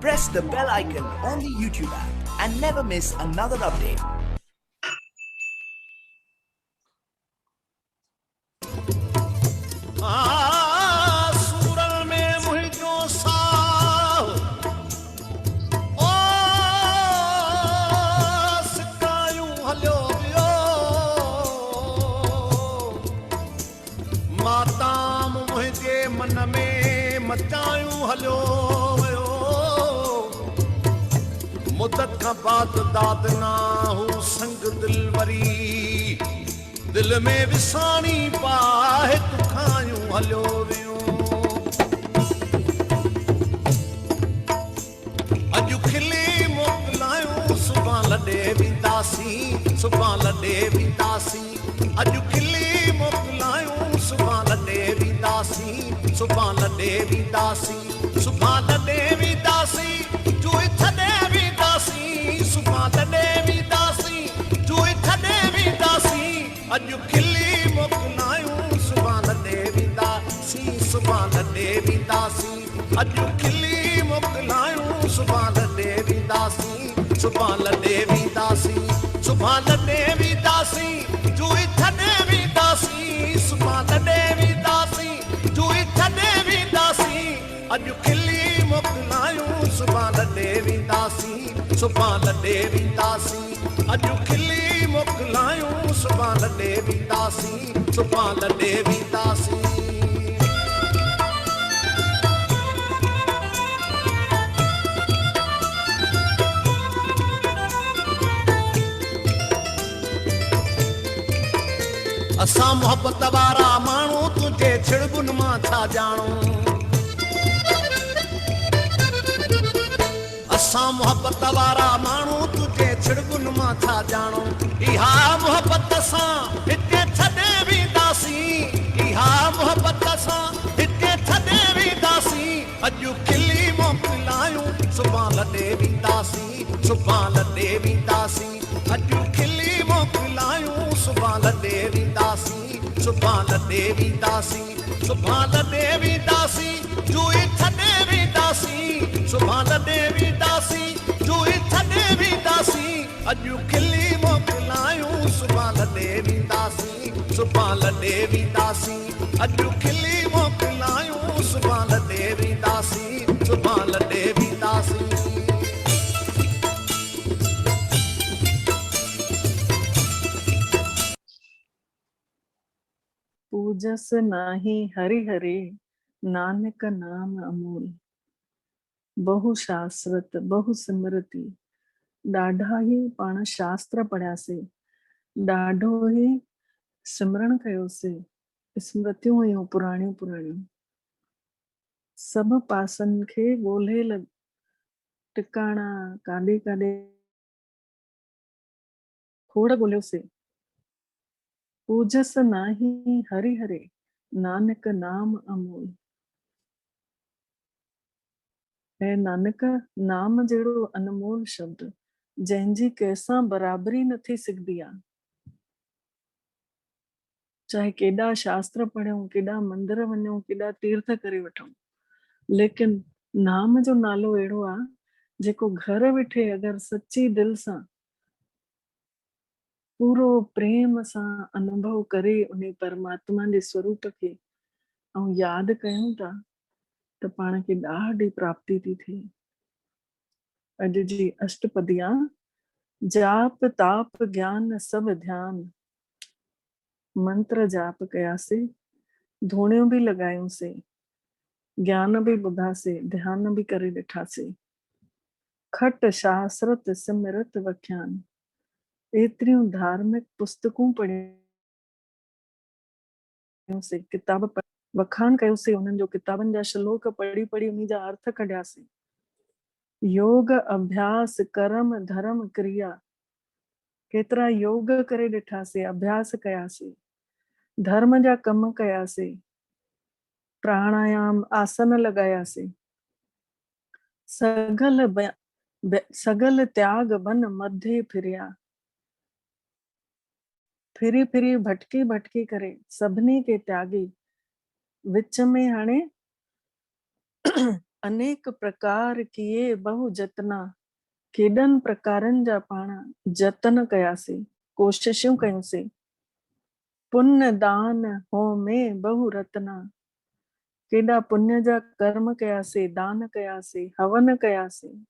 Press the bell icon on the YouTube app and never miss another update. माताम मुझे मन में मचायूं हलो वियो मुद्दत खां बाद दाद ना हू संग दिल वरी दिल में विसाणी पाए तुखायूं हलो वियो अॼु खिली मोकिलायूं सुभां लॾे वेंदासीं सुभां लॾे वेंदासीं अॼु खिली मोकिलायूं सुभां लॾे वेंदासीं सुभां लॾे वेंदासीं सुभां लॾे वेंदासीं जुए छॾे वेंदासीं सुभां लॾे वेंदासीं जुए छॾे वेंदासीं अॼु खिली मोकिलायूं सुभां लॾे वेंदासीं सुभां लॾे वेंदासीं अॼु खिली मोकिलायूं सुभां लॾे वेंदासीं सुभां लॾे वेंदासीं सुभां लॾे वेंदासीं जुए छॾे वेंदासीं सुभां लॾे वेंदासीं जुए छॾे वेंदासीं अॼु खिली मोकिलायूं सुभां लॾे वेंदासीं सुभां लॾे वेंदासीं अॼु खिली मोकिलायूं सुभां लॾे वेंदासीं सुभां लॾे वेंदासीं असां मोहब्बत वारा माण्हू तुंहिंजे छिड़बुन मां छा ॼाणूं असां मोहब्बत वारा माण्हू तुंहिंजे छिड़बुन मां छा ॼाणूं इहा मोहब्बत सां हिते छॾे वेंदासीं इहा मोहब्बत सां हिते छॾे वेंदासीं अॼु खिली मोकिलायूं सुभां लॾे वेंदासीं सुभां लॾे वेंदासीं अॼु खिली मोकिलायूं सुभां लॾे वेंदासीं सुभां लॾे वेंदासीं सुभां लॾे वेंदासीं जुए छॾे वेंदासीं सुभां लॾे वेंदासीं जुए छॾे वेंदासीं अॼु खिली मोकिलायूं सुभां लॾे वेंदासीं सुभां लॾे वेंदासीं अॼु खिली मोकिलायूं सुभां लॾे वेंदासीं सुभां लॾे वेंदासीं पूजस नाही हरि हरे नानक नाम अमूल बहु शास्त्रत बहु सिमरती ॾाढा ई पाण शास्त्र पढ़ियासीं ॾाढो ई सिमरण कयोसीं स्मृतियूं हुयूं पुराणियूं पुराणियूं सभु पासनि खे ॻोल्हे टिकाणा काॾे काॾे खोड़ ॻोल्हियोसीं पूजस नाही हरि हरे नानक नाम अमूल है नानक नाम जहिड़ो अनमोल शब्द जंहिंजी कंहिंसां बराबरी न थी सघंदी आहे चाहे केॾा शास्त्र पढ़ूं केॾा मंदिर वञूं केॾा तीर्थ करे वठूं लेकिन नाम जो नालो अहिड़ो आहे जेको घर वेठे अगरि सच्ची दिलि सां पूरो प्रेम सां अनुभव करे उन परमात्मा जे स्वरूप खे ऐं यादि कयूं था त पाण खे ॾाढी प्राप्ति थी थिए अॼु जी अष्टपदिया जाप ताप ज्ञान सब ध्यान मंत्र जाप कयासीं धूणियूं बि लॻायूंसीं ज्ञान बि ॿुधासीं ध्यान बि करे ॾिठासीं खट शास्त्रत सिमरत वख्यान एतिरियूं धार्मिक पुस्तकूं पढ़ियूंसीं किताब वखान कयोसीं उन्हनि जो किताबनि जा श्लोक पढ़ी पढ़ी उन जा अर्थ कढियासीं योग अभ्यास कर्म धर्म क्रिया केतिरा योग करे ॾिठासीं अभ्यास कयासीं धर्म जा कम कयासीं प्राणायाम आसन लॻायासीं सगल त्याग बन मध्य फिरिया फिरी फिरी भटकी भटकी करे सभिनी खे त्यागी विच में हाणे अनेक प्रकार किए बहु जतना, केॾनि प्रकारनि जा पाण जतन कयासीं, कोशिशूं कयूंसीं। पुण्य दान हो में बहु रत्ना, केॾा पुण्य जा कर्म कयासीं, दान कयासीं, हवन कयासीं।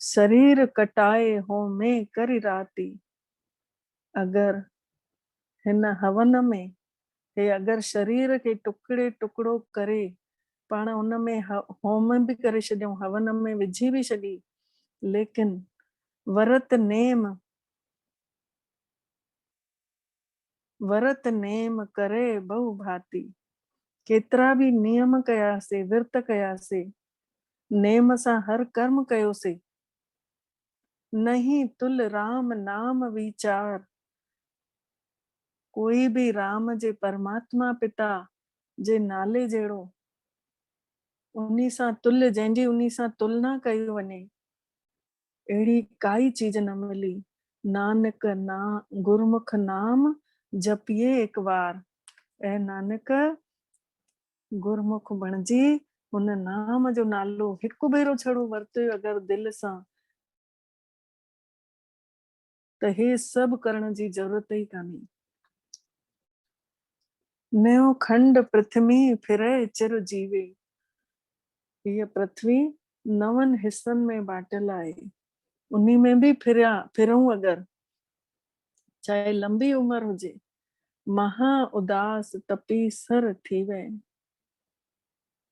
शरीर कटाए हो में करी राती, अगर हिन हवन में हे अगर शरीर के टुकड़े टुकड़ो करे पाण उन में होम भी करे छॾियऊं, हवन में विझी भी छॾी, लेकिन वरत नेम करे बहु भाती, केतिरा भी नियम कयासीं, विर्त कयासीं, नेम सां हर कर्म कयोसीं। नहीं तुल राम नाम विचार, कोई भी राम जे परमात्मा पिता जे नाले जहिड़ो उन्ही सां तुल्य, जंहिंजी उन्ही सां तुलना कई वञे, अहिड़ी काई चीज न मिली। नानक ना गुरमुख नाम जपिए एक बार, ऐं नानक गुरमुख बणजी हुन नाम जो नालो हिकु भेरो छड़ो वरते अगर दिल सां, त हे सभु करण जी जरूरत ई कान्हे। नयो खंड पृथ्वी फिरे चिर जीवे, हीअ पृथ्वी 9 हिस्सनि में बाटियल आहे, उन्ही में भी फिरूं अगर, चाहे लंबी उम्र हुजे, महा उदास तपी सर थी वे,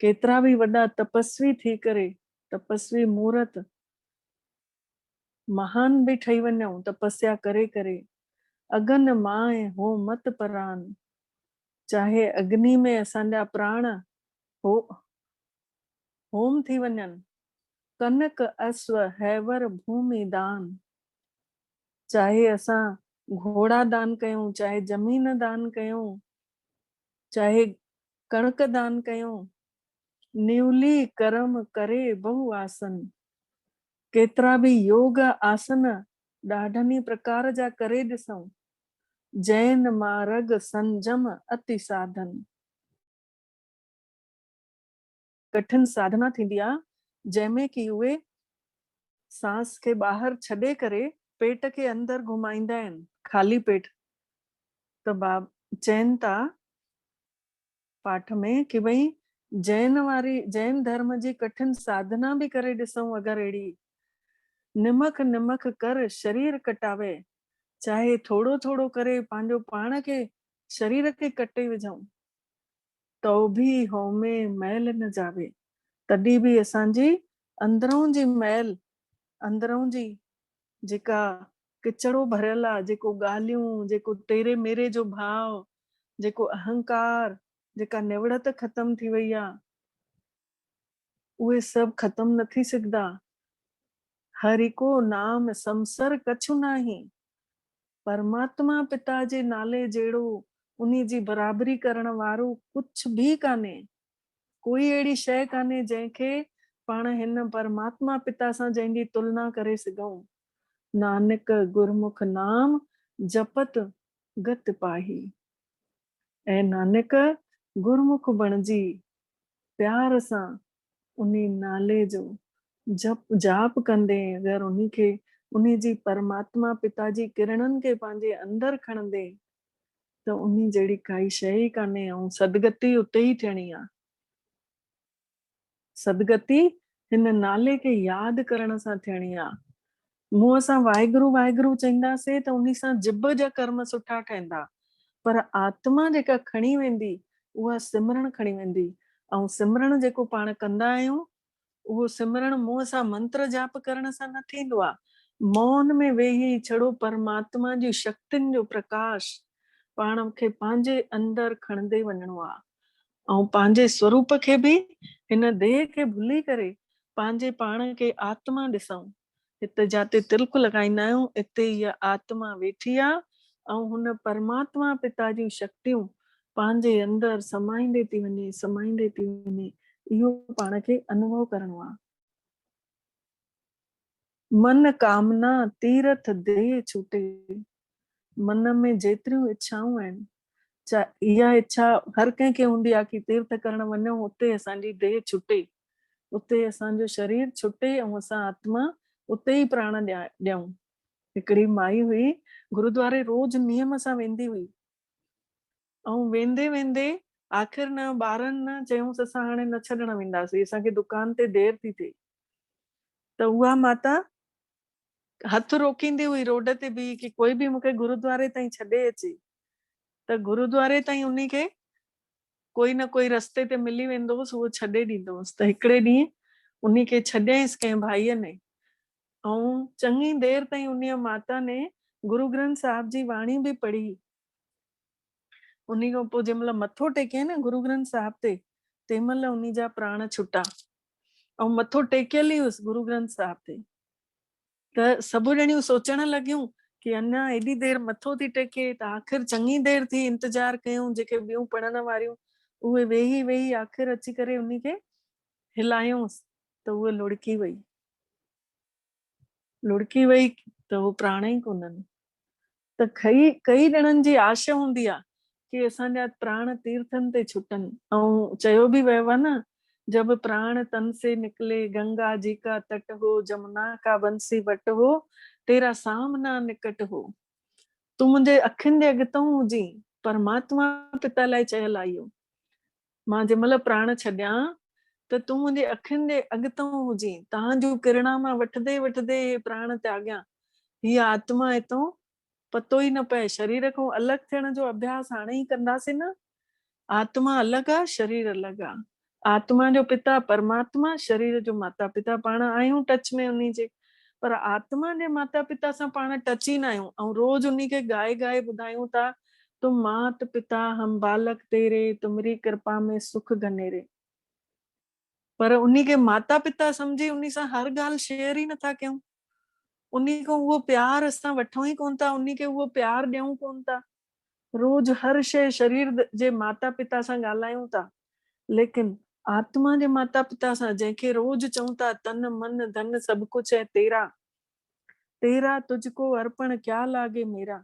केतिरा भी वॾा तपस्वी थी करे, तपस्वी मूर्त महान भी ठही वञूं तपस्या करे करे, अगन माए हो मत परान, चाहे अग्नि में असांजा प्राण हो होम थी वञनि, कनक अश्व हैवर भूमि दान, चाहे असां घोड़ा दान कयूं, चाहे जमीन दान कयूं, चाहे कणक दान कयूं, निवली कर्म करे बहु आसन, केतिरा भी योग आसन ॾाढनि प्रकार जा करे ॾिसूं, जैन मार्ग संजम अति साधन, कठिन साधना थींदी आहे, जंहिंमें कि उहे सांस के ॿाहिरि छॾे करे पेट के अंदर घुमाईंदा आहिनि, खाली पेट। त चइनि था पाठ में कि भई जैन धर्म जी कठिन साधना भी करे ॾिसूं अगर अहिड़ी, निमक निमक कर शरीर कटावे, चाहे थोड़ो थोड़ो करे पंहिंजो पाण के शरीर के कटे विझूं, तो भी होमे मैल न जावे, तॾहिं भी असांजी अंदरों जी मैल, अंदरों जी जेका किचड़ो भरियल आहे, जेको ॻाल्हियूं, जेको तेरे मेरे जो भाव, जेको अहंकार, जेका निवड़त ख़तम थी वई आहे, उहे सभु ख़तम न थी सघंदा। हरि को नाम संसर कछु नाही, परमात्मा पिता जे नाले जहिड़ो उन्ही जी बराबरी करण वारो कुछ भी कान्हे, कोई अहिड़ी शइ कान्हे जंहिंखे पाण हिन परमात्मा पिता सां जंहिंजी तुलना करे सघूं। नानक गुरमुख नाम जपत गत पाही, ऐं नानक गुरमुख बणजी प्यार सां उन्ही नाले जो जाप कंदे अगर उन्ही खे, उन्ही जी परमात्मा पिता जी किरणनि के पंहिंजे अंदर खणंदे, त उन्ही जहिड़ी काई शइ ई कान्हे, ऐं सदगति उते ई थियणी आहे। सदगति हिन नाले के यादि करण सां थियणी आहे। मुंहं सां वाहिगुरु वाहिगुरु चईंदासीं त उन्ही सां जिभ जा कर्म सुठा ठहंदा, पर आत्मा जेका खणी वेंदी उहा सिमरन खणी वेंदी, ऐं सिमरन जेको पाण कंदा आहियूं उहो सिमरन मुंहं सां मंत्र जाप करण सां न थींदो आहे, मौन में वेही छड़ो परमात्मा जी शक्तियुनि जो प्रकाश पाण खे पंहिंजे अंदर खणंदे वञिणो आहे, ऐं पंहिंजे स्वरूप खे भी हिन देह खे भुली करे पंहिंजे पाण खे आत्मा ॾिसूं। हिते जाते तिलक लॻाईंदा आहियूं, हिते इहा आत्मा वेठी आहे, ऐं हुन परमात्मा पिता जी शक्तियूं पंहिंजे अंदर समाईंदे थी वञे, समाईंदे थी वञे, इहो पाण खे अनुभव करणो आहे। मन कामना तीरथ दे छूटे, मन में जेतिरियूं इच्छाऊं आहिनि इहा इच्छा हर कंहिंखे हूंदी आहे कि तीर्थ करण वञूं, उते असांजी देह छुटे, उते असांजो शरीर छुटे ऐं असां आत्मा उते ई प्राण ॾियूं। हिकिड़ी माई हुई, गुरुद्वारे रोज नियम सां वेंदी हुई, ऐं वेंदे वेंदे आख़िर न ॿारनि न चयूंसि असां हाणे न छॾण वेंदासीं, असांखे दुकान ते देरि थी थिए। त उहा माता हथ रोकींदी हुई रोड ते बि कि कोई बि मूंखे गुरुद्वारे ताईं छॾे अचे। त गुरुद्वारे ताईं उन्ही खे कोई न कोई रस्ते ते मिली वेंदो हुअसि, उहो छॾे ॾींदो हुअसि। त हिकिड़े ॾींहुं उन्ही खे छॾियईंसि कंहिं भाईअ ने, ऐं चङी देरि ताईं उन माता ने गुरु ग्रंथ साहिब जी वाणी बि पढ़ी। उन खां पोइ जंहिं महिल मथो टेके न गुरु ग्रंथ साहिब ते, तंहिं महिल उन जा प्राण छुटा, ऐं मथो टेकियल ई हुअसि गुरु ग्रंथ साहिब ते। त सभु ॼणियूं सोचण लॻियूं कि अञा एॾी देरि मथो थी टेके, त आख़िर चङी देरि थी इंतजार कयूं, जेके ॿियूं पढ़ण वारियूं उहे वेही वेही आख़िर अची करे उन खे हिलायूंसि, त उहे लुड़की वई त उहो प्राण ई कोन्हनि। त कई ॼणनि जी आशा हूंदी आहे कि असांजा प्राण तीर्थनि ते छुटनि, ऐं चयो बि वियो आहे न, जब प्राण तन से निकले गंगा जी का तट हो, जमुना का बंसी वट हो, तेरा सामना निकट हो। तूं मुंहिंजे अखियुनि जे अॻितां हुजी, परमात्मा पिता लाइ चयल आहियो। मां जंहिं महिल प्राण छॾियां त तूं मुंहिंजे अखियुनि जे अॻितां हुजी, तव्हांजूं किरणा मां वठंदे वठंदे प्राण त्याॻियां। हीअ आत्मा हितां पतो ई न पए, शरीर खां अलॻि थियण जो अभ्यास हाणे ई कंदासीं न। आत्मा अलॻि आहे, शरीर अलॻि आहे। आत्मा जो पिता परमात्मा, शरीर जो माता पिता पाण आहियूं टच में उन्ही जे, पर आत्मा जे माता पिता सां पाण टच ई न आहियूं। ऐं रोज उन्ही खे ॻाए ॻाए ॿुधायूं था, तुम मात पिता हम बालक तेरे, तुमरी कृपा में सुख घनेरे। पर उन्ही खे माता पिता सम्झी उन्ही सां हर ॻाल्हि शेयर ई नथा कयूं। उन्ही खां उहो प्यार असां वठूं ई कोन था, उन्ही खे उहो प्यार ॾियूं कोन था। रोज हर शइ शरीर जे माता पिता सां ॻाल्हायूं था, लेकिन आत्मा जे माता पिता सां, जंहिंखे रोज चऊं था तन मन धन सभु कुछ है तेरा, तेरा तुझको अर्पण क्या लागे मेरा।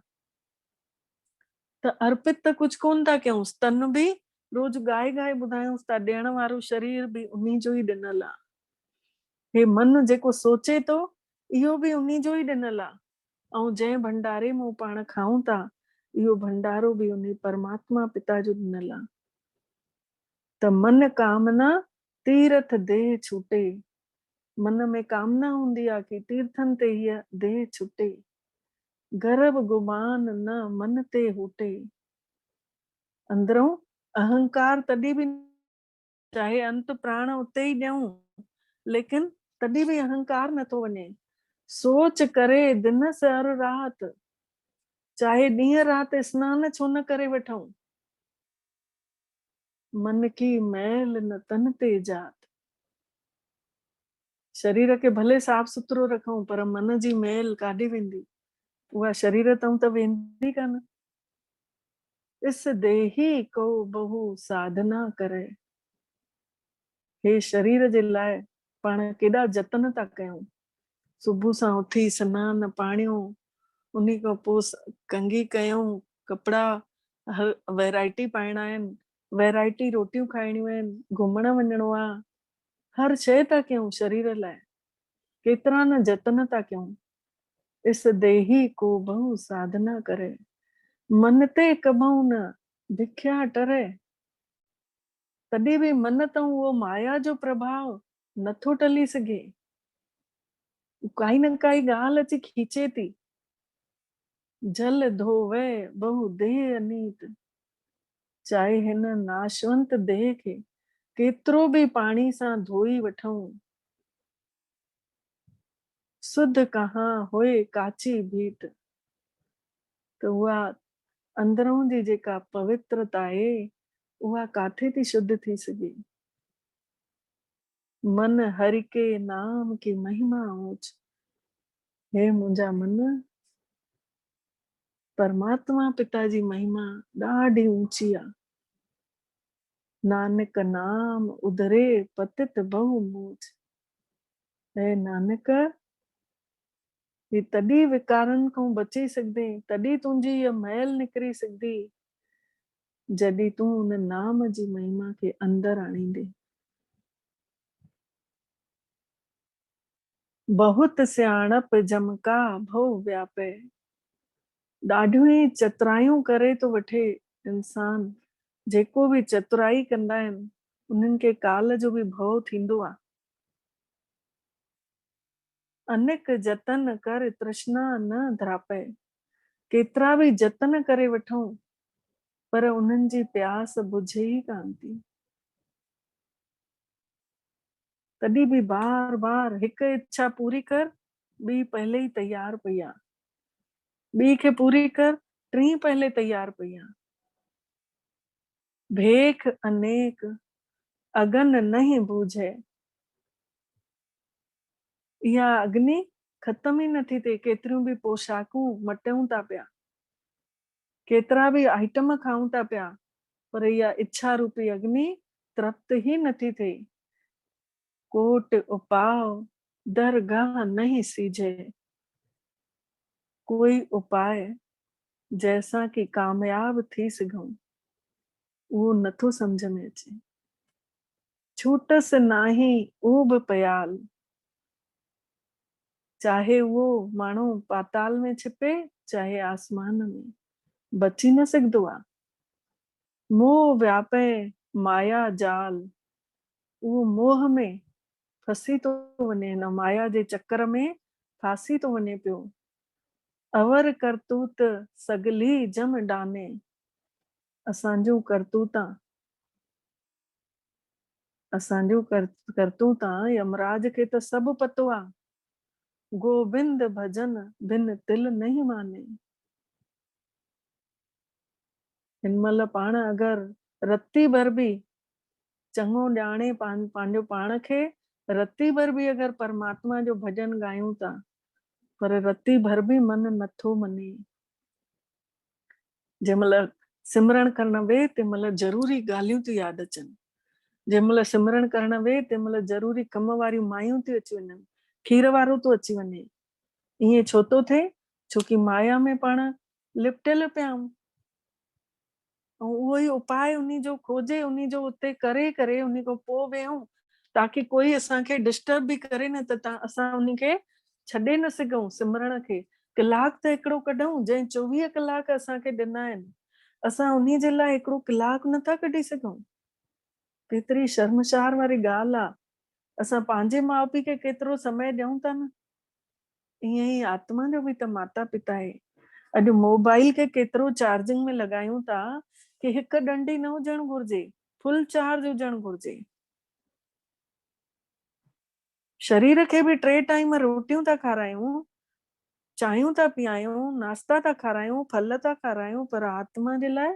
त अर्पित त कुछ कोन था कयूंसि, तन बि रोज ॻाए ॻाए ॿुधायूंसि था, ॾियण वारो शरीर बि उन्ही जो ई ॾिनल आहे। हे मन जेको सोचे थो, इहो बि उन्ही जो ई ॾिनल आहे। ऐं जंहिं भंडारे मां पाण खाऊं था, इहो भंडारो बि उन परमात्मा पिता जो ॾिनल आहे। त मन कामना तीरथ देह छूटे, मन में कामना हूंदी आहे कि तीर्थनि ते हीअ देह छुटे। गर्भ गुमान न मन ते हूटे, अंदरों अहंकार तॾहिं बि, चाहे अंत प्राण उते ई ॾियूं, लेकिन तॾहिं बि अहंकार नथो वञे। सोच करे दिन सर रात, चाहे ॾींहं राति स्नान छो न करे वठूं, मन की मैल न तन ते जात। शरीर खे भले साफ़ सुथरो रखूं, पर मन जी मैल काॾे वेंदी? उहा शरीर तां त वेंदी कान। इस देही को बहु साधना करे, हे शरीर जे लाइ पाण केॾा जतन था कयूं। सुबुह सां उथी सनान पाणियूं, उन्ही खां पोइ कंघी कयूं, कपिड़ा हर वैरायटी पाइणा आहिनि, वैरायटी रोटियूं खाइणियूं आहिनि, घुमण वञिणो आहे, हर शइ था कयूं शरीर लाइ, केतिरा न जतन था कयूं। इस देही को बहु साधना करे, मन ते कबहू न भिख्या टरे। तॾहिं बि मन तां उहो माया जो प्रभाव नथो टली सघे, काई न काई ॻाल्हि अची खीचे थी। जल धोवे बहु देह अनीत, चाहे हिन नाशवंत देह खे केतिरो बि पाणी सां धोई वठूं, सुध कहाँ होए काची भीत। त उहा अंदरों जी जेका पवित्रता आहे, उहा काथे थी शुद्ध थी सघे। मन हरि के नाम की महिमा ऊंच, हे मुंहिंजा मन, परमात्मा पिता जी महिमा ॾाढी ऊंची आहे। नानक नाम उधरे पतित बहु मूच, हे नानक ही तॾहिं विकारनि खां बची सघंदे, तॾहिं तुंहिंजी इहा मैल निकिरी सघंदी, जॾहिं तूं उन नाम जी महिमा खे अंदर आणींदे। बहुत सियाणप जमका भव व्यापे। ॾाढियूं ई चतुरायूं करे तो वठे इंसान। जेको भी चतुराई कंदा आहिनि उन्हनि खे काल जो भी भव थींदो आहे। अनेक जतन कर तृष्णा न धरापे। केतिरा भी जतन करे वठूं पर उन्हनि जी प्यास बुझे ई कान थी। तॾहिं भी बार बार हिक इच्छा पूरी कर, ॿी पहले ही तैयार पई आहे। ॿी खे पूरी कर, टी पहले तैयार पई आहे। भेख अनेक अगन नहीं बूझे। इहा अग्नि खत्म ही नथी थिए। केतिरियूं भी पोशाकूं मटियूं था पिया, केतिरा भी आइटम खाऊं था पिया, पर इहा इच्छा रूपी अग्नि तृप्त ही नथी थिए। कोट उपाव दरगाह नहीं सीझे। कोई उपाय जैसा कि कामयाब थी सघूं उहो नथो समझ में अचे। छूटस नाही ऊब पयाल। चाहे वो माण्हू पाताल में छिपे चाहे आसमान में, बची न सघंदो आहे। मोह व्यापे माया जाल। उहो मोह में फसी थो वञे, हिन माया जे चक्कर में फासी थो वञे पियो। अवर करतूत सगली जम डाने। असांजूं करतूतां असांजूं करतूतां यमराज खे त सभु पतो आहे। गोविंद भजन बिन तिल नहीं माने। हिन महिल पाण अगरि रती भर बि चङो ॼाणे पंहिंजो पाण खे, रती भर बि अगरि परमात्मा जो भजन ॻायूं था, पर रती भर बि मन नथो मने। जंहिंमहिल सिमरण करण वेह तंहिंमहिल ज़रूरी ॻाल्हियूं थी यादि अचनि। जंहिंमहिल सिमरण करण वेह तंहिंमहिल ज़रूरी कम वारियूं मायूं थी अची वञनि, खीर वारो थो अची वञे। ईअं छो थो थिए? छोकी माया में पाण लिपटियल पिया आहियूं। ऐं उहो ई उपाय उन्ही जो खोजे, उन्ही जो उते करे करे उन्ही खां पोइ वेहूं, ताकी कोई असांखे डिस्टर्ब बि करे न त असां उन्ही खे छॾे न सघूं। सिमरण खे कलाक त हिकिड़ो कढूं, जंहिं 24 कलाक असांखे ॾिना आहिनि, असां उन्ही जे लाइ हिकिड़ो कलाक नथा कढी सघूं। केतिरी शर्मसार वारी ॻाल्हि आहे। असां पंहिंजे माउ पीउ खे केतिरो समय ॾियूं था न। ईअं ई आत्मा जो बि त माता पिता आहे। अॼु मोबाइल खे केतिरो चार्जिंग में लॻायूं था कि हिकु डंडी न हुजणु घुर्जे, फुल चार्ज हुजणु घुर्जे। शरीर खे बि 3 टाइम रोटियूं था खारायूं, चांहियूं था पीआयूं, नाश्ता था खारायूं, फल था खारायूं, पर आत्मा जे लाइ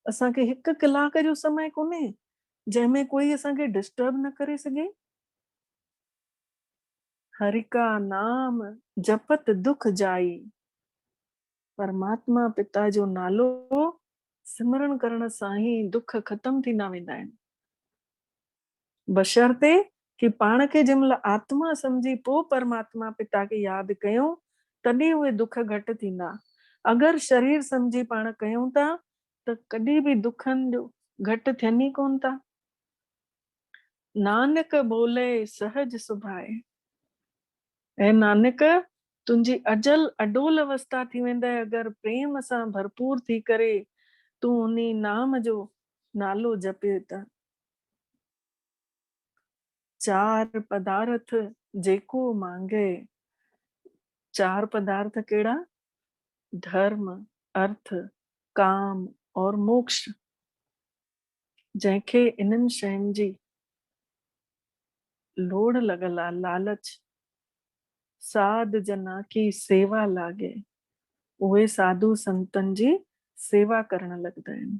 असांखे हिकु कलाक जो समय कोन्हे जंहिंमें कोई असांखे डिस्टर्ब न करे सघे। हरि का नाम जपत दुख जाई। परमात्मा पिता जो नालो सिमरण करण सां ही दुख ख़त्म थींदा वेंदा आहिनि। बशर्ते कि पाण खे जंहिंमहिल आत्मा सम्झी पोइ परमात्मा पिता खे यादि कयूं, तॾहिं उहे दुख घटि थींदा। अगरि शरीर सम्झी पाण कयूं था त कॾहिं बि दुखनि जो घटि थियनि ई कोन था। नानक बोले सहज सुभाए। ऐं नानक तुंहिंजी अजल अडोल अवस्था थी वेंदे अगरि प्रेम सां भरपूर थी करे तूं उन्ही नाम जो नालो जपे त। 4 पदार्थ जेको मांगे। 4 पदार्थ कहिड़ा? धर्म, अर्थ, काम और मोक्ष। जंहिंखे इन्हनि शयुनि जी लोड़ लॻल आहे, लालच, साध जना की सेवा लागे, उहे साधु संतनि जी सेवा करण लॻंदा आहिनि।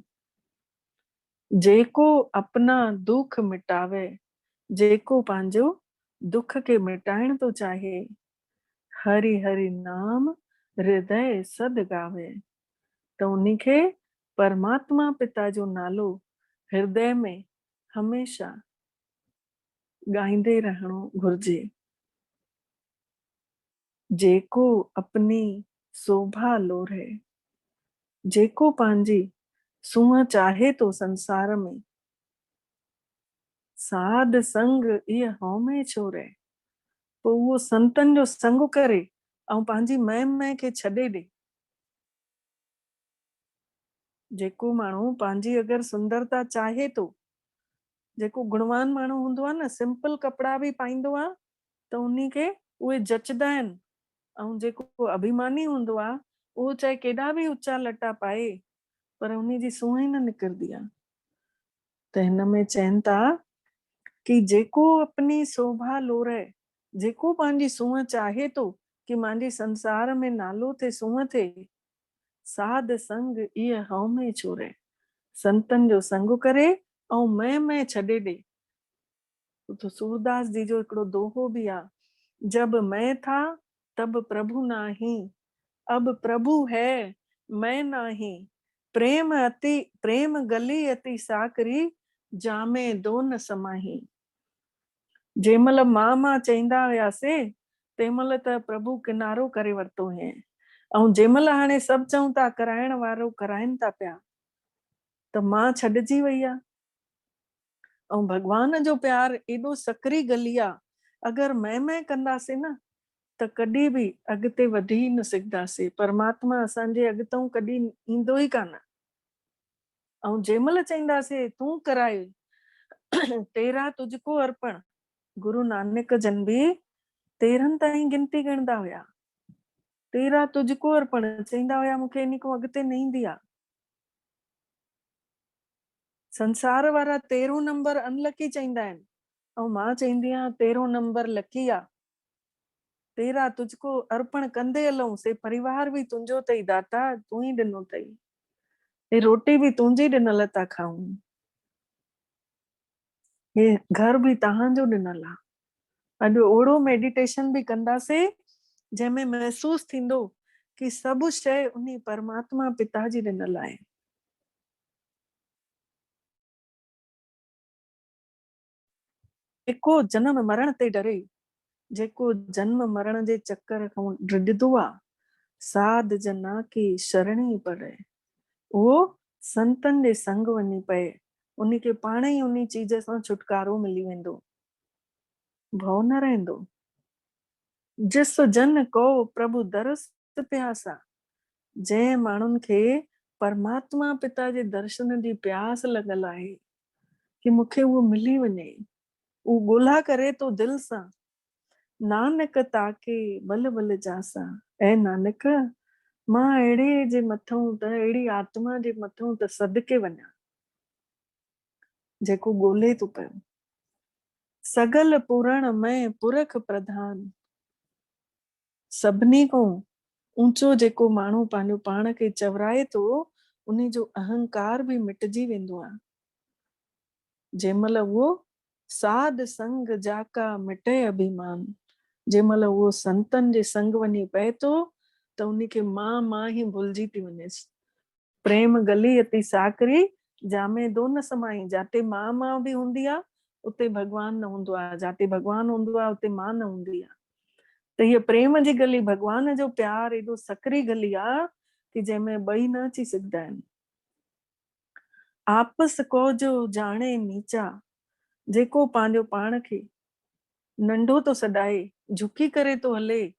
जेको अपना दुख मिटावे, जेको पंहिंजो दुख खे मिटाइण थो चाहे, हरि हरि नाम हृदय सद गावे, त उन्ही खे परमात्मा पिता जो नालो हृदय में हमेशा ॻाईंदे रहणो घुर्जे। जेको अपनी शोभा लोरे, जेको पंहिंजी सूंहं चाहे तो संसार में, साध संग इह हउमय छोड़े। पोइ उहो संतनि जो संग करे ऐं पंहिंजी मैं खे छॾे ॾे। जेको माण्हू पंहिंजी अगरि सुंदरता चाहे थो, जेको गुणवान माण्हू हूंदो आहे न, सिंपल कपिड़ा बि पाईंदो आहे त उन्ही खे उहे जचदा आहिनि। ऐं जेको अभिमानी हूंदो आहे उहो चाहे केॾा बि ऊचा लटा पाए पर उन्ही जी सूंहं ई न निकिरंदी आहे। त हिन में चवनि था कि जेको अपनी शोभा लोरे, जेको पंहिंजी सूंहं चाहे थो कि मुंहिंजी संसार में नालो थे, सूंहं थे, साध संग इह हउमय छोड़े। संतनि जो संग करे ऐं मैं छॾे ॾे। तो सूरदास जी जो हिकिड़ो दोहो बि आहे, जब मैं था तब प्रभु नाही, अब प्रभु है मैं नाही, प्रेम गली अति साकरी, जामे दो न समाही। जंहिंमहिल मां चईंदा हुयासीं तंहिंमहिल त प्रभु किनारो करे वरितो हुयईं, ऐं जंहिंमहिल हाणे सभु चऊं था कराइण वारो कराइनि था पिया त मां छॾिजी वई आहे। ऐं भगवान जो प्यार एॾो सकरी गली आहे, अगरि मैं कंदासीं न त कॾहिं बि अॻिते वधी न सघंदासीं। परमात्मा असांजे अॻितों कॾहिं ईंदो ई कान। ऐं जंहिंमहिल चईंदासीं तूं कराए, तेरा तुझको अर्पण, गुरु नानक जन बि 13 ताईं गिनती गिणदा हुया। तेरा तुझको अर्पण चईंदा हुया, मूंखे इन खां अॻिते न ईंदी आहे। संसार वारा 13 नंबर अनलकी चईंदा आहिनि ऐं मां चईंदी आहियां 13 नंबर लकी आहे। तेरा तुझको अर्पण कंदे हलूं, से परिवार भी तुंहिंजो अथई दाता, तूं ही ॾिनो अथई, हे रोटी भी तुंहिंजी ॾिनल था खाऊं, हे घर भी तव्हांजो ॾिनल आहे। अॼु ओड़ो मेडिटेशन भी कंदासीं जंहिंमें महसूस थींदो कि सभु शइ उन्ही परमात्मा पिता जी ॾिनल आहे। जेको जन्म मरण ते डरे, जेको जन्म मरण जे चक्कर खां ड्रिजंदो आहे, साध जना की शरणी पड़े, उहो संतनि जे संग वञी पए, उन्ही खे पाण ई उन्ही चीज सां छुटकारो मिली वेंदो, भउ न रहंदो। जिस जन को प्रभु दरस प्यासा, जंहिं माण्हुनि खे परमात्मा पिता जे दर्शन जी प्यास लॻल आहे कि मूंखे उहो मिली वञे, उहो ॻोल्हा करे तो दिल सां, नानक ताके बल बल जासा। ऐं नानक मां अहिड़े जे मथां त, अहिड़ी आत्मा जे मथां त सदके वञा जेको ॻोल्हे थो पियो। सगल पुरण में पुरख प्रधान, सभिनी खां ऊंचो जेको माण्हू पंहिंजो पाण खे चवराए थो, उन्ही जो अहंकार भी मिटजी वेंदो आहे। जंहिंमहिल उहो साध संग जाका मिटे अभिमान, जंहिंमहिल उहो संतनि जे संग वञी पए थो त उन्ही खे मां ही भुलिजी थी वञेसि। प्रेम गली अति साकरी, जामे दो न समाई। जाते मां भी हूंदी आहे उते भगवान न हूंदो आहे, जाते भगवान हूंदो आहे उते मां न हूंदी आहे। त हीअ प्रेम जी गली, भगवान जो प्यार एॾो सकरी गली आहे कि जंहिंमें ॿई न अची सघंदा आहिनि। आपस को जो जाने नीचा, जेको पंहिंजो पाण खे नंढो तो सॾाए, झुकी करे तो हले,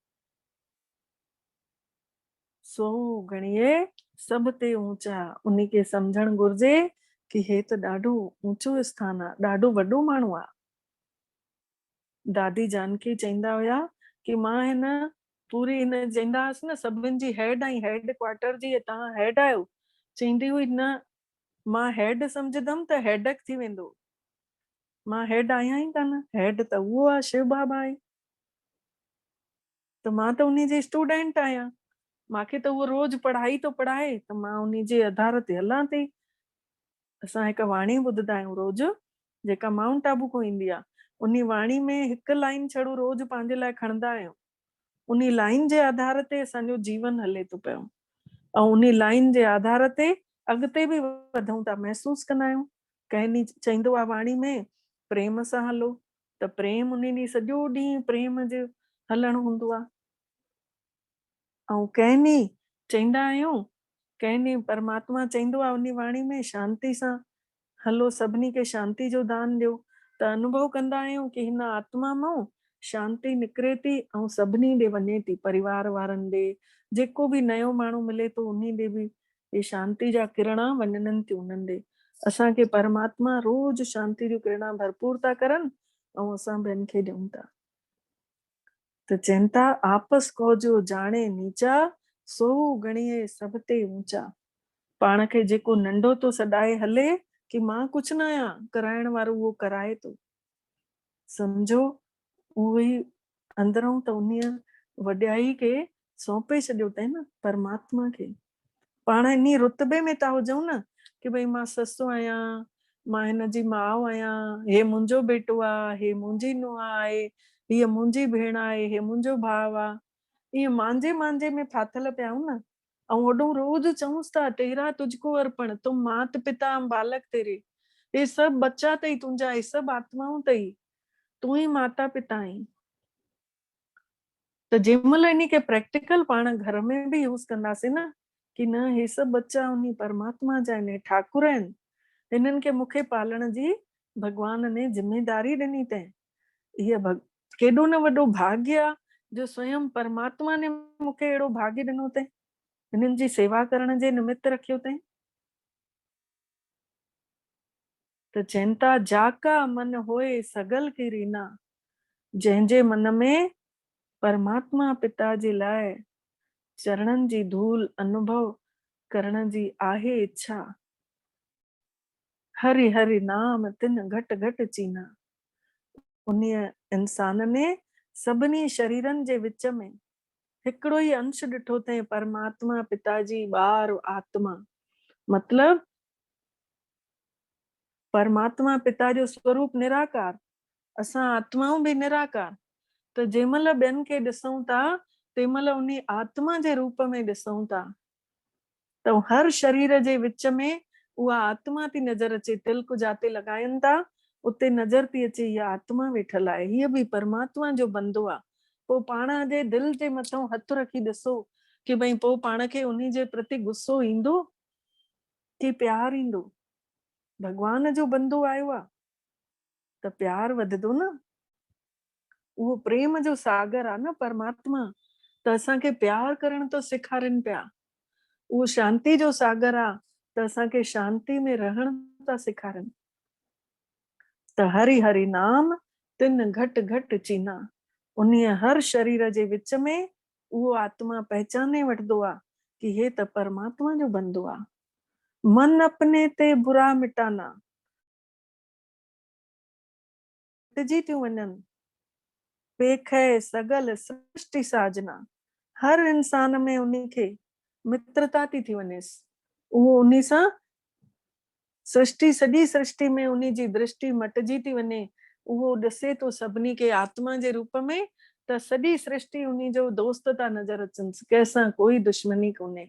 सो गणिए सभ ते ऊंचा। उन्ही खे सम्झण घुर्जे कि हे त ॾाढो ऊंचो स्थान आहे, ॾाढो वॾो माण्हू आहे। दादी जानकी चईंदा हुया कि मां हिन पूरी हिन चईंदा हुअसि न सभिनि जी हेड आई, हेड क्वार्टर जी तव्हां हेड आहियो। चईंदी हुई न, मां हेड सम्झदमि त हेडक थी वेंदो, मां हेड आहियां ई कान, हेड त उहो आहे, शिव बाबा आहे। त मां त उन्ही जी स्टूडेंट आहियां, मांखे त उहो रोज पढ़ाई तो पढ़ाए त मां उन्ही जे आधार ते हलां थी। असां हिकु वाणी ॿुधंदा आहियूं रोज, जेका माउंट आबू खां ईंदी आहे। उन्ही वाणी में हिकु लाइन छड़ो रोज पंहिंजे लाइ खणंदा आहियूं, उन्ही लाइन जे आधार ते असांजो जीवन हले थो पियो, ऐं उन्ही लाइन जे आधार ते अॻिते बि वधूं था, महसूस कंदा आहियूं। कंहिं ॾींहुं चईंदो आहे वाणी में प्रेम सां हलो, त प्रेम उन्ही ॾींहुं सॼो ॾींहुं प्रेम जो हलणु हूंदो आहे। ऐं कंहिं ॾींहुं चईंदा आहियूं कहनी परमात्मा चईंदो आहे उन वाणी में शांति सां हलो, सभिनी खे शांति जो दान ॾियो, त अनुभव कंदा आहियूं कि हिन आत्मा मां शांति निकिरे थी ऐं सभिनी ॾे वञे थी, परिवार वारनि ॾे, जेको बि नयो माण्हू मिले थो उन्ही ॾे बि ये शांति जा किरणा वञनि थियूं उन्हनि ॾे। असांखे परमात्मा रोज शांति जूं किरणा भरपूर था करनि ऐं असां ॿियनि खे ॾियूं था। त चवनि था आपस को जो जाणे नीचा सो गणिए सब ते ऊंचा। पाण खे जेको नंढो तो सॾाए हले कि मां कुझु न आहियां, कराइण वारो उहो कराए थो, सम्झो उहो ई अंदरों त उन वॾाई खे सौंपे छॾियो अथई न परमात्मा खे। पाण इन रुतबे में था हुजऊं न कि भई मां ससु आहियां, मां हिन जी माउ आहियां, हे मुंहिंजो बेटो आहे, हे मुंहिंजी नुंहुं आहे, हीअ मुंहिंजी भेण आहे, हे मुंहिंजो भाउ आहे। ईअं मांजे में फाथल पिया आहियूं न। ऐं वॾो रोज चऊंसि था तेरा तुझको अर्पण, तुम मात पिता हम बालक तेरे, ये सब बच्चा तई तुंहिंजा, ये सब आत्माऊं तई, तू ही माता पिता आहीं। त जंहिंमहिल इन खे प्रैक्टिकल पाण घर में बि यूज़ कंदासीं न कि न हे सब बच्चा उन्ही परमात्मा जा आहिनि, ठाकुर आहिनि, हिननि खे मूंखे पालण जी भगवान ने जिम्मेदारी ॾिनी अथई। हीअ केॾो न वॾो भाग्य आहे जो स्वयं परमात्मा ने मूंखे अहिड़ो भाग्य ॾिनो अथई, हिननि जी सेवा करण जे निमित्त रखियो अथई। त चवनि था जाका मन होए सगल की रीना, जंहिंजे मन में परमात्मा पिता जे लाइ चरणनि जी धूल अनुभव करण जी आहे इच्छा, हरि हरि नाम तिन घट घट चीना। उन इंसान ने सभिनी शरीरनि जे विच में हिकिड़ो ई अंश ॾिठो अथई, परमात्मा पिताजी ॿार आत्मा। मतलब परमात्मा पिता जो स्वरूप निराकार, असां आत्माऊं बि निराकार। त जंहिंमहिल ॿियनि खे ॾिसूं था तंहिंमहिल उन आत्मा जे रूप में ॾिसूं था। त हर शरीर जे विच में उहा आत्मा थी नज़र अचे, तिलक जाते लॻाइनि था उते नज़र थी अचे हीअ आत्मा वेठल आहे, हीअ बि परमात्मा जो बंदो आहे। पोइ पाण जे दिलि जे मथां हथु रखी ॾिसो कि भई पोइ पाण खे उन जे प्रति गुस्सो ईंदो कि प्यार ईंदो? भगवान जो बंदो आयो आहे त प्यार वधंदो न, उहो प्रेम जो सागर आहे न परमात्मा, त असांखे प्यार करण तो सेखारनि पिया। उहो शांति जो सागर आहे त असांखे शांति में रहण था सेखारनि। त हरि हरि नाम तिन घट घट चीना, उन हर शरीर जे विच में उहो आत्मा पहचाने वठदो आहे कि हे त परमात्मा जो बंदो आहे। मन अपने ते बुरा मिटाना, मिटजी थियूं वञनि, पेख सगल सृष्टि साजना, हर इंसान में उन्ही खे मित्रता थी वञेसि, उहो उन्ही सां सृष्टि, सॼी सृष्टि में उन्ही जी दृष्टि मटिजी थी वञे। उहो ॾिसे थो सभिनी खे आत्मा जे रूप में, त सॼी सृष्टि उन्ही जो दोस्त था नज़र अचनि, कंहिंसां कोई दुश्मनी कोन्हे।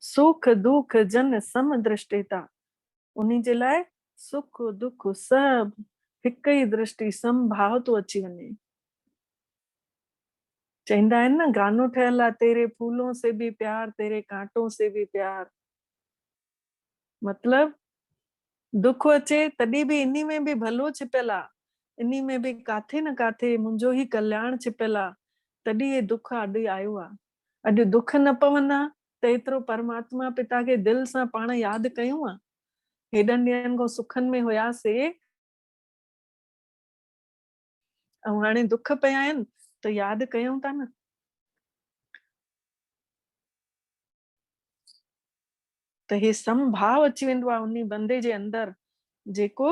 सुख दुख जन सम दृष्टिता, उन्ही जे लाइ सुख दुख सभु हिक ई दृष्टि समभाव तो अची वञे। चईंदा आहिनि न गानो ठहियल आहे, तेरे फूलों से भी प्यार तेरे कांटों से भी प्यार। मतलब दुख अचे तॾहिं बि इन्ही में बि भलो छिपियल आहे, इन्ही में बि काथे न काथे मुंहिंजो ई कल्याण छिपियल आहे, तॾहिं हे दुख अॼु आयो आहे। अॼु दुख न पवनि हा त एतिरो परमात्मा पिता खे दिलि सां पाण यादि कयूं हा। हेॾनि ॾींहंनि खां सुखनि में हुयासीं ऐं हाणे दुख पिया आहिनि त यादि कयूं था न। त हे समभाव अची वेंदो आहे उन बंदे जे अंदर जेको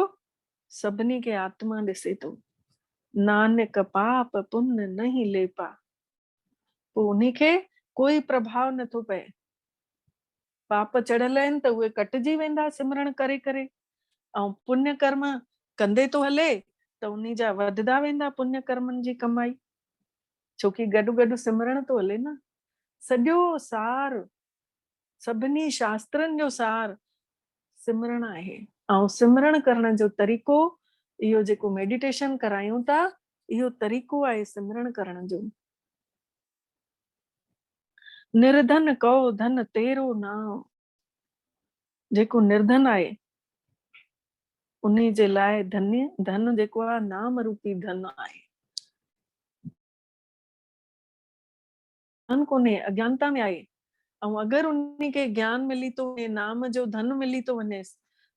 सभिनी खे आत्मा ॾिसे थो। नानक पाप पुण्य नहीं लेपा, पोइ उन्ही खे कोई प्रभाव नथो पए। पाप चढ़ियल आहिनि त उहे कटिजी वेंदा सिमरण करे करे, ऐं पुण्य कर्म कंदे तो हले त उन्ही जा वधदा वेंदा पुण्य कर्मनि जी कमाई, छोकी गॾु गॾु सिमरण तो हले न। सॼो सार सभिनी शास्त्रनि जो सार सिमरण आहे, ऐं सिमरण करण जो तरीक़ो इहो जेको मेडिटेशन करायूं था, इहो तरीक़ो आहे सिमरण करण जो। निर्धन कहो धन तेरो नाम। जेको निर्धन आहे उन्हीं जे लाइ धन्य धन जेको आहे नाम रूपी धन आहे। धन कोन्हे, अज्ञानता में आहे। ऐं अगरि उन्हीं खे ज्ञान मिली थो वञे, नाम जो धन मिली थो वञेसि,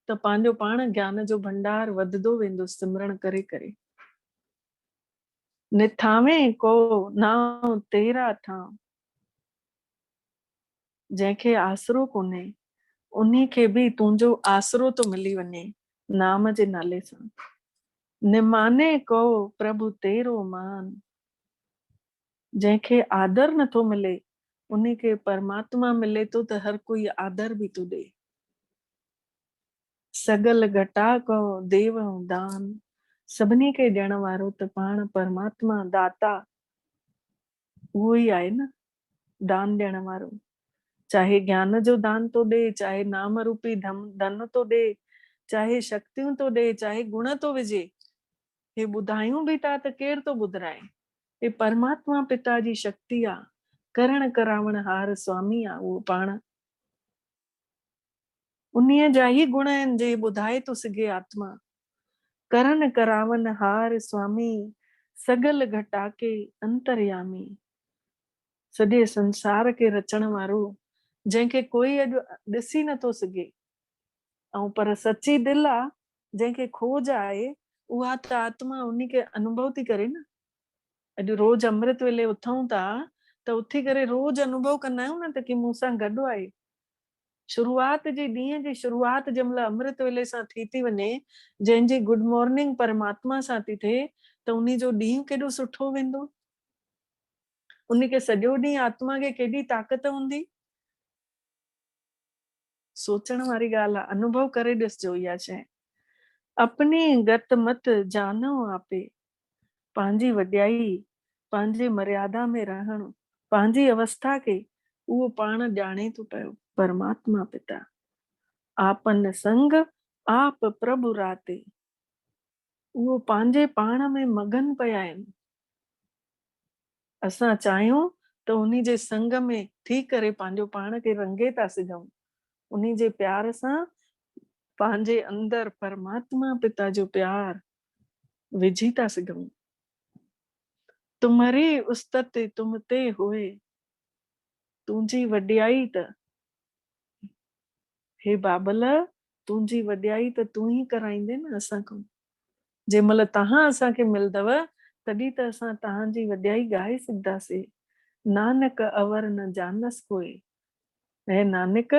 त पंहिंजो पाण ज्ञान जो भंडार वधंदो वेंदो सिमरण करे करे। निथावे को नाम तेरा थाम। जंहिंखे आसरो कोन्हे उन्हीं खे बि तुंहिंजो आसरो तो मिली वञे नाम जे नाले सां। निमाने को प्रभु तेरो मान। जंहिंखे आदर नथो मिले उन्हीं खे परमात्मा मिले तो त हर कोई आदर भी तो दे। सगल घटा को देव दान। सभिनी खे ॾियण वारो त पाण परमात्मा दाता उहो ई आहे न, दान ॾियण वारो। चाहे ज्ञान जो दान तो दे, चाहे नाम रूपी धन तो दे, चाहे शक्तियूं तो दे, चाहे गुण तो विझे। हे ॿुधायूं भी था त केर तो ॿुधाए। हे परमात्मा पिता जी शक्ति आ, करण करावण हार स्वामी आ उहो पाण। उन्हीअ जा ही गुण आहिनि जे ॿुधाए तो सघे आत्मा। करण करावन हार स्वामी, सगल घटाके अंतर्यामी। सॼे संसार खे रचण वारो, जंहिंखे कोई अॼु ॾिसी नथो सघे, ऐं पर सची दिलि आ, जंहिंखे खोज आहे, उहा त आत्मा उन्हीं खे अनुभव थी करे न। अॼु रोज अमृत वेले उथूं था त उथी करे रोज अनुभव कंदा आहियूं न त कि मूंसां गॾु आहे। शुरूआत जे ॾींहं जी शुरूआत जंहिंमहिल अमृत वेले सां थी वञे, जंहिंजी गुड मॉर्निंग परमात्मा सां थी थिए, त उन्हीं जो ॾींहुं केॾो सुठो वेंदो। उन्हीं खे सॼो ॾींहुं आत्मा खे केॾी ताक़त हूंदी। सोचण वारी ॻाल्हि आहे, अनुभव करे ॾिसजो इहा शइ। अपनी गत मत जानो आपे। पंहिंजी वॾियाई, पंहिंजी मर्यादा में रहण, पंहिंजी अवस्था खे उहो पाण ॼाणे थो पियो परमात्मा पिता। आपन संग आप प्रभु राते। उहो पंहिंजे पाण में मगन पिया आहिनि। असां चाहियूं त उन्हीं जे संग में थी करे पंहिंजो पाण खे रंगे था सघूं। उन्हीं जे प्यार सां पंहिंजे अंदर परमात्मा पिता जो प्यार विझी था सघूं। तुम्हारी उस्तत तुम ते होए। तुंहिंजी वॾियाई त हे बाबल, तुंहिंजी वॾियाई त तूं ही कराईंदे न असां खां। जंहिंमहिल तव्हां असांखे मिलंदव तॾहिं त असां तव्हांजी वॾियाई ॻाए सघंदासीं। नानक अवर न जानस कोई। हे नानक,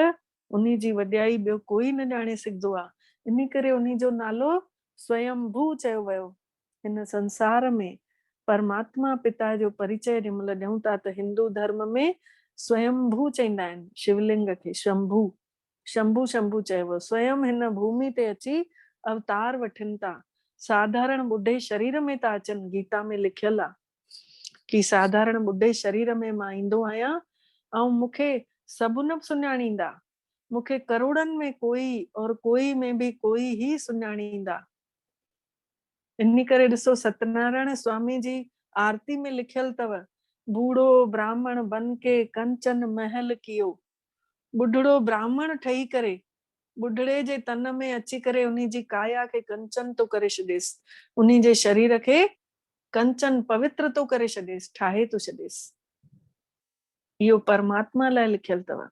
उन्हीं जी वॾियाई ॿियो कोई न ॼाणे सघंदो आहे। इन करे उन्हीं जो नालो स्वयंभू चयो वियो। हिन संसार में परमात्मा पिता जो परिचय जंहिंमहिल ॾियूं था त हिंदू धर्म में स्वयंभू चईंदा आहिनि शिवलिंग खे। शंभू शंभू शंभू चयो। स्वयं हिन भूमि ते अची अवतार वठनि था। साधारण ॿुढे शरीर में था अचनि। गीता में लिखियल आहे कि साधारण ॿुढे शरीर में मां ईंदो आहियां ऐं मूंखे सभु न सुञाणींदा। मूंखे करोड़नि में कोई और कोई में भी कोई ही सुञाणींदा। इन करे ॾिसो सत्यनारायण स्वामी जी आरती में लिखियल अथव, बूढ़ो ब्राह्मण बन के कंचन महल कियो। बुढ़ड़ो ब्राह्मण ठही करे बुढ़ड़े जे तन में अची करे उन्हीं जी काया खे कंचन तो करे छॾेसि। उन्हीं जे शरीर खे कंचन पवित्र तो करे छॾेसि, ठाहे तो छॾेसि। इहो परमात्मा लाइ लिखियल अथव।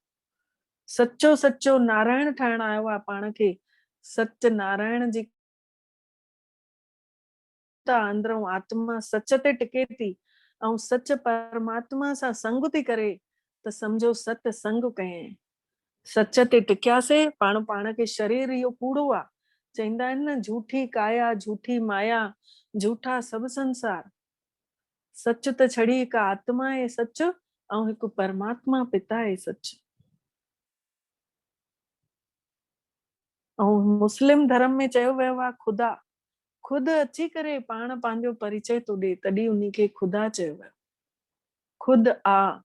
सच्चो सच्चो नारायण ठाहिण आयो आहे पाण खे। सत्य नारायण जी अंदरों आत्मा सच ते टिके थी ऐं सच परमात्मा सां संग थी करे त समझो सत संग कयं। सच ते टिकियासीं, पाण पाण खे शरीर इहो कूड़ो आहे। चईंदा आहिनि न, झूठी काया झूठी माया झूठा सभु संसार। सच त छड़ी हिकु आत्मा आहे सच ऐं हिकु परमात्मा पिता आहे सच। ऐं मुस्लिम धर्म में चयो वियो आहे खुदा। खुद अची करे पाण पंहिंजो परिचय तो ॾे, तॾहिं उन्हीं खे खुदा चयो वियो। खुद आ।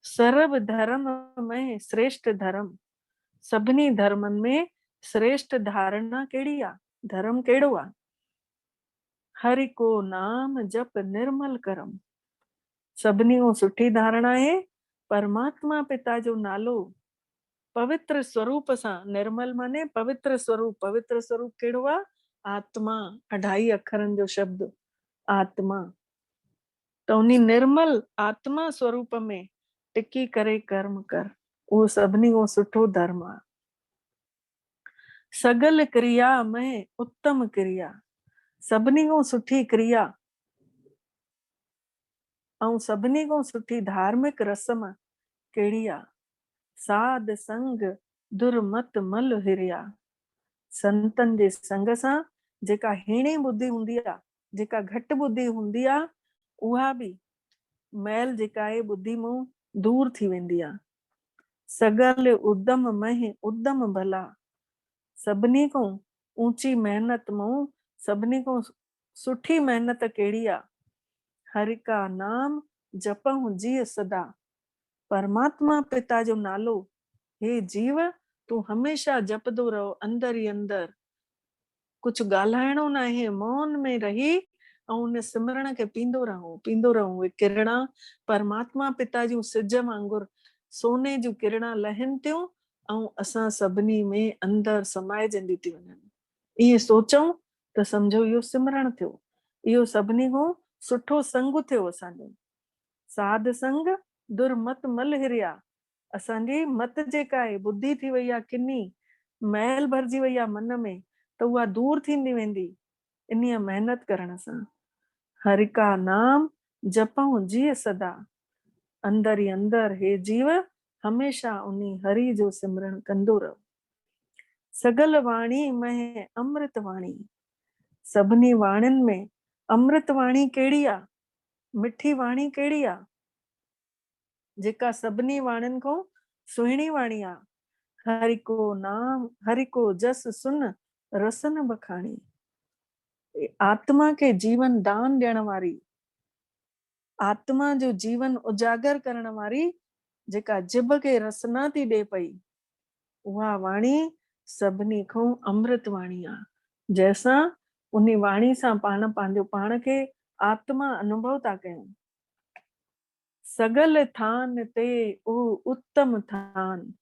सर्व धर्म में श्रेष्ठ धर्म। सभिनी धर्मनि में श्रेष्ठ धारणा कहिड़ी आहे, धर्म कहिड़ो आहे? हरि को नाम जप निर्मल करम। सभिनी खां सुठी धारणा आहे परमात्मा पिता जो नालो पवित्र स्वरूप सां, निर्मल माने पवित्र स्वरूप। पवित्र स्वरूप कहिड़ो आहे? आत्मा। 2.5 अखरनि जो शब्द आत्मा। त उन निर्मल आत्मा स्वरूप में टिकी करे कर्म कर, उहो सभिनी खां सुठो धर्म आहे। सगल क्रिया में उत्तम क्रिया, सभिनी खां सुठी क्रिया ऐं सभिनी खां सुठी धार्मिक रस्म कहिड़ी आहे? साध संग दुर्मत मल हिरिया। संतन जे संग सां जेका हीणी बुद्धि हूंदी आहे, जेका घटि बुद्धि हूंदी आहे, उहा बि मैल जेका आहे बुद्धि मां दूर थी वेंदी आहे। सगल उद्दम में उद्दम भला, सभिनी खां ऊंची मेहनत मां सभिनी खां सुठी मेहनत कहिड़ी आहे? हरि का नाम जपऊं जीअ सदा। परमात्मा पिता जो नालो हे जीव तू हमेशा जपदो रहो, अंदर ही अंदर। कुछ ॻाल्हाइणो न आहे, मौन में रही ऐं उन सिमरण खे पींदो रहूं। उहे किरणा परमात्मा पिता जूं सिज वांगुर सोने जूं किरणा लहनि थियूं ऐं असां सभिनी में अंदर समाइजंदी थी वञनि। ईअं सोचूं त सम्झो इहो सिमरण थियो, इहो सभिनी खां सुठो संग थियो असांजो। साध संग दुर्मत मल हिरिया। असांजी मत जेका आहे, बुद्धि थी वई आहे किनी, मैल भरिजी वई आहे मन में, त उहा दूर थींदी वेंदी इन मेहनत करण सां। हरि का नाम जपऊं जीअ सदा। अंदर ही अंदर हे जीव हमेशा उन हरि जो सिमरन कंदो रहो। सगल वाणी में अमृत वाणी, सभिनी वाणियुनि में अमृत वाणी कहिड़ी आहे? मिठी वाणी कहिड़ी आहे? जेका सभिनी वाणियुनि खां सुहिणी वाणी आहे। हरि को नाम हरि को जस सुन रसन बखाणी। आत्मा के जीवन दान ॾियण वारी, आत्मा जो जीवन उजागर करण वारी जेका जिभ खे रसना थी ॾे पई, उहा वाणी सभिनी खां अमृत वाणी आहे। जंहिंसां उन वाणी सां पाण पंहिंजो पाण खे आत्मा अनुभव था कयूं। सगल थान ते ओ उत्तम थान,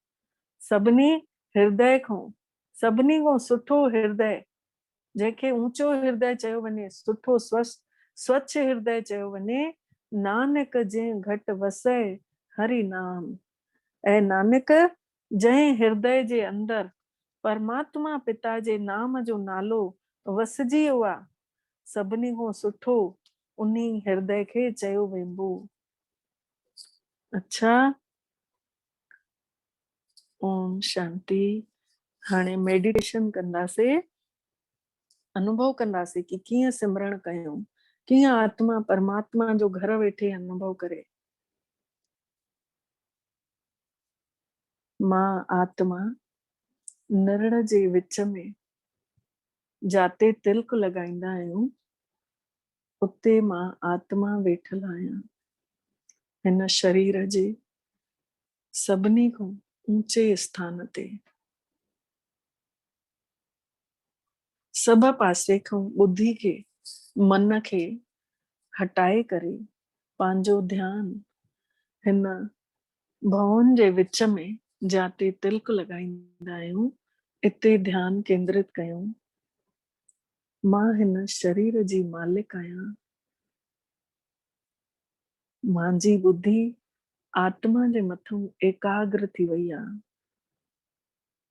सभिनी हृदय खां सभिनी खां सुठो हृदय, जंहिंखे ऊंचो हृदय चयो वञे, सुठो स्वच्छ हृदय चयो वञे। नानक जंहिं घट वसै हरि नाम। ऐं नानक जंहिं हृदय जे अंदर परमात्मा पिता जे नाम जो नालो वसजी वियो आहे, सभिनी खां सुठो उन हृदय खे चयो वेंदो। अच्छा, ओम शांति। हाणे मेडिटेशन कंदासीं, अनुभव कंदासीं कि कीअं सिमरण कयूं, कीअं आत्मा परमात्मा जो घर वेठे अनुभव करे। मां आत्मा नरण जे विच में जाते तिलक लॻाईंदा आहियूं, उते मां आत्मा वेठल आहियां। हिन शरीर जे सभिनी खां ऊंचे स्थान ते, सभ पासे खां बुद्धि खे मन खे हटाए करे पंहिंजो ध्यान हिन भवन जे विच में जाते तिलक लॻाईंदा आहियूं, इते ध्यान केंद्रित कयूं। मां हिन शरीर जी मालिक आहियां। मुंहिंजी बुद्धि आत्मा जे मथां एकाग्र थी वई आहे।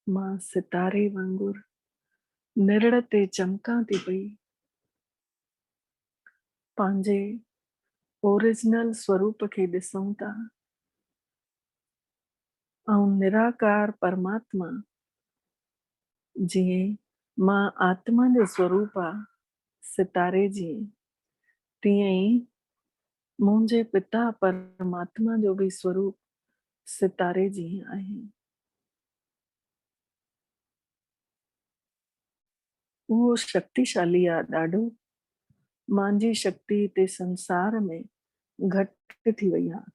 मां सितारे वांगुर निरड़ ते चमकां थी पई। पंहिंजे ओरिजिनल स्वरूप खे ॾिसूं था ऐं निराकार परमात्मा जीअं मां आत्मा जो स्वरूप आहे सितारे जी, तीअं ई मुंहिंजे पिता परमात्मा जो भी स्वरूप सितारे जी आहे। उहो शक्तिशाली आहे ॾाढो। मुंहिंजी शक्ति हिते संसार में घटि थी वई आहे,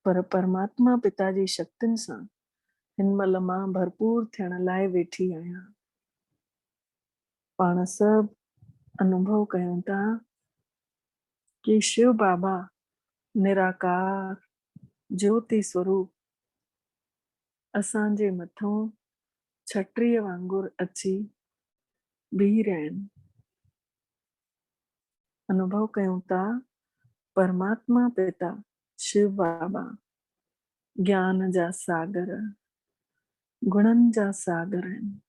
पर परमात्मा पिता जी शक्तियुनि सां हिन महिल मां भरपूर थियण लाइ वेठी आहियां। पाण सभु अनुभव कयूं था कि शिव बाबा निराकार ज्योति स्वरूप असांजे मथों छटरीअ वांगुरु अची बीह रहनि। अनुभव कयूं था परमात्मा पिता शिव बाबा ज्ञान जा सागर, गुणनि जा सागर आहिनि,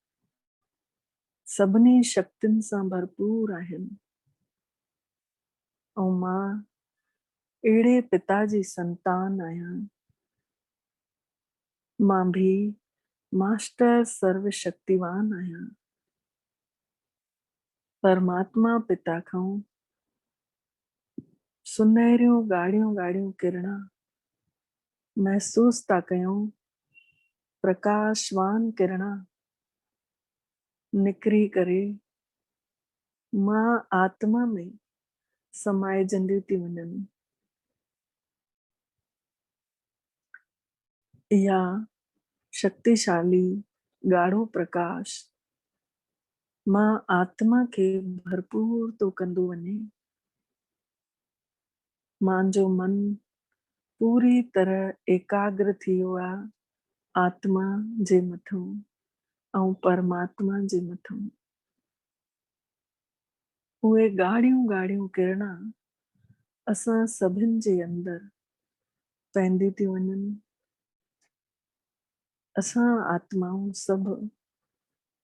सभिनी शक्तियुनि सां भरपूर आहिनि। ऐं मां अहिड़े पिता जी संतान आहियां। मां भी मास्टर सर्वशक्तिवान आहियां। परमात्मा पिता खां सुनहरियूं ॻाढ़ियूं ॻाढ़ियूं किरणा महसूस था कयूं, प्रकाशवान किरणा निकिरी करे मां आत्मा में समाइजंदियूं थी वञनि। इहा शक्तिशाली ॻाढ़ो प्रकाश मां आत्मा खे भरपूर थो कंदो वञे। मुंहिंजो मन पूरी तरह एकाग्र थी वियो आहे आत्मा जे मथां ऐं परमात्मा जे मथां। उहे ॻाढ़ियूं ॻाढ़ियूं किरणा असां सभिनि जे अंदरि पवंदी थी वञनि। असां आत्माऊं सभु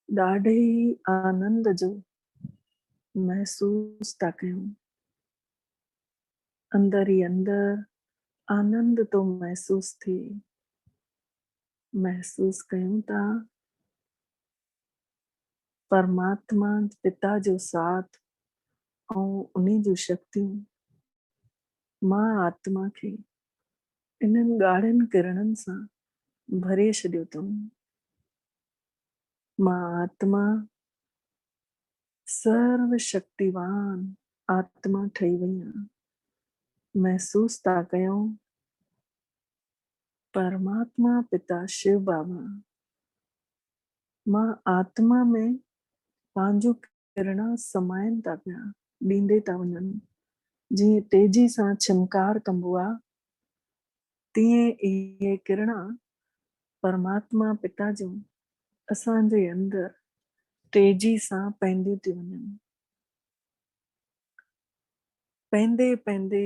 ॾाढे ई आनंद जो महसूस था कयूं। अंदर ही अंदर आनंद तो महसूस थिए। महसूस कयूं था परमात्मा पिता जो साथ ऐं उन्हीं जूं शक्तियूं मां आत्मा खे इन्हनि ॻाढ़नि किरणनि सां भरे छॾियो अथऊं। मां आत्मा सर्वशक्तिवान आत्मा ठही वई आहियां। महसूस था कयूं परमात्मा पिता शिव बाबा मां आत्मा में पंहिंजो किरणा समाइनि था पिया, ॾींदे था वञनि। जीअं तेजी सां छिमकार कंबो आहे तीअं इहे किरणा परमात्मा पिता जूं असांजे अंदरि तेजी सां पवंदियूं थी वञनि। पहंदे पहंदे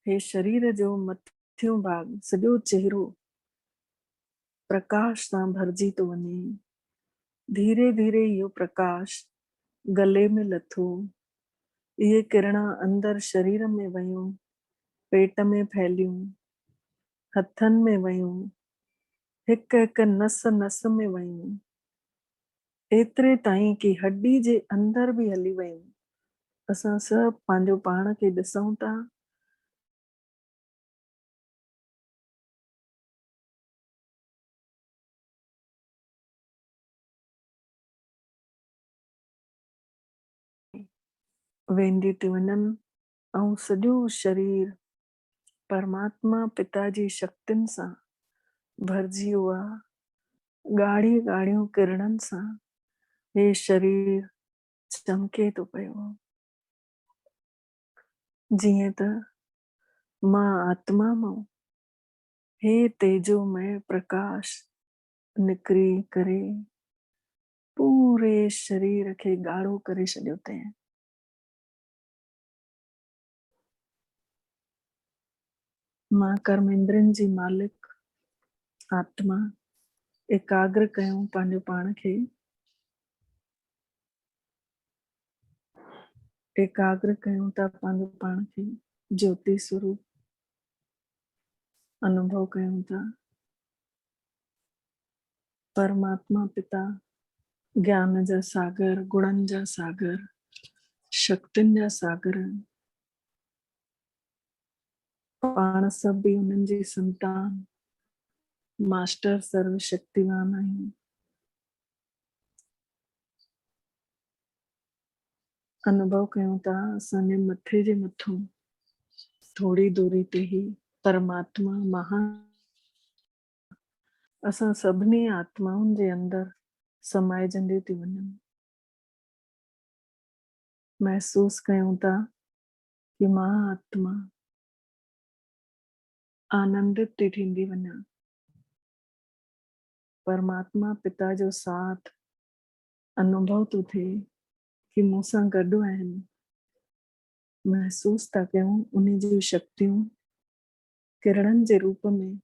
हे शरीर जो मथियों भाग सॼो चेहरो प्रकाश सां भरिजी थो वञे। धीरे धीरे इहो प्रकाश गले में लथो। इहे किरणा अंदर शरीर में वयूं, पेट में फैलियूं, हथनि में वयूं, हिकु हिकु नस नस में वयूं, एतिरे ताईं कि हड्डी जे अंदर बि हली वयूं। असां सभु पंहिंजो पाण खे ॾिसूं था। वेंदी थी वञनि ऐं सॼो शरीर परमात्मा पिता जी शक्तियुनि सां भरिजी वियो आहे। ॻाढ़ी ॻाढ़ियूं किरणनि सां हे शरीर चमके थो पियो। जीअं त मां आत्मा मां हे तेजोमय प्रकाश निकिरी करे पूरे शरीर खे ॻाढ़ो करे छॾियो अथई। मां कर्मेंद्रनि जी मालिक आत्मा एकाग्र कयूं पंहिंजो पाण खे। एकाग्र कयूं था पंहिंजो पाण खे ज्योति स्वरूप अनुभव कयूं था। परमात्मा पिता ज्ञान जा सागर, गुणनि जा सागर, शक्तियुनि जा सागर पाण सभु बि उन्हनि जी संतान मास्टर सर्वशक्तिवान आहियूं। अनुभव कयूं था असांजे मथे जे मथां थोड़ी दूरी ते ही परमात्मा महा असां सभिनी आत्माउनि जे अंदरि समाइजंदियूं थी वञनि। महसूस कयूं था कि मां आत्मा आनंदित थी थींदी वञा। परमात्मा पिता जो साथ अनुभव थो थिए कि मूंसां गॾु आहिनि। महसूस था कयूं उन जूं शक्तियूं किरणनि जे रूप में